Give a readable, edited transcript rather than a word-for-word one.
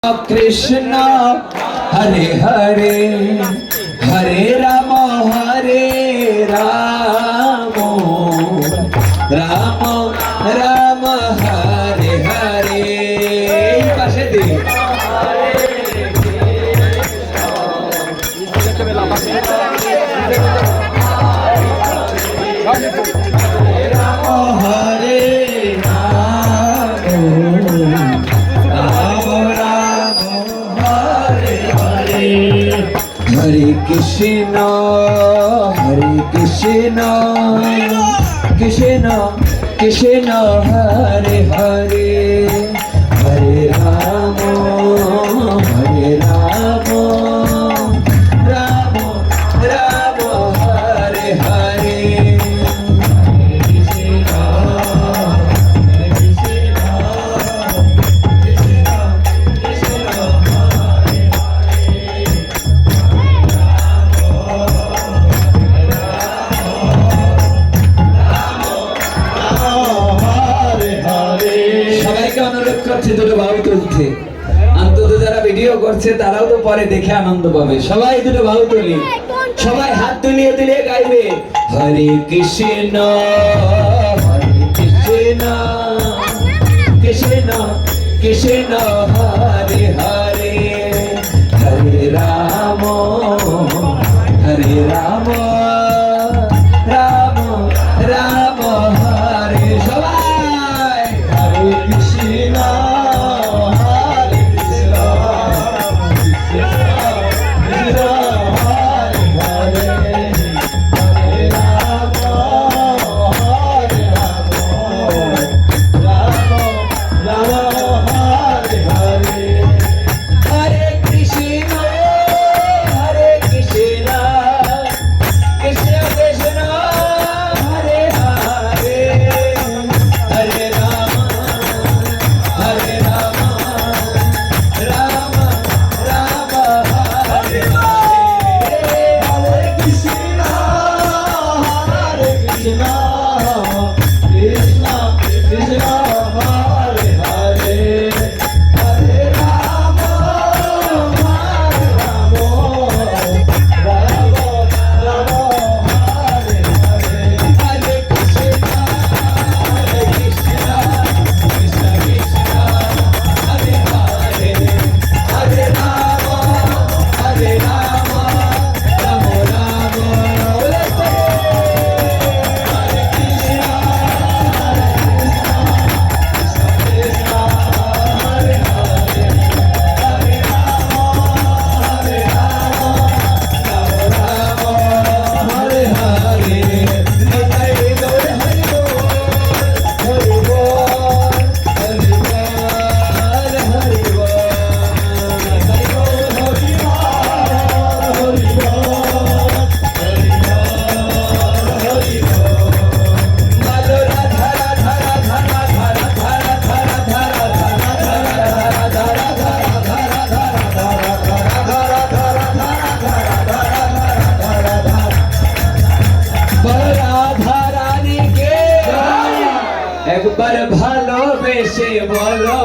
कृष्ण हरे हरे हरे राम राम राम हरे हरे पाशे दे हरे कृष्ण कृष्ण कृष्ण हरे हरे हरे राम राम राम हरे हरे অনুরোধ করছে দুটো বাহু তুলতে অন্তত যারা ভিডিও করছে তারাও তো পরে দেখে আনন্দ পাবে সবাই দুটো বাহু তুলি সবাই হাত তুলিয়ে তুলিয়ে গাইবে হরে কৃষ্ণ কৃষ্ণ কৃষ্ণ হরে হরে হরে রাম রাম রাম হরে সবাই হরে কৃষ্ণ একবার ভালোবেসে বলো।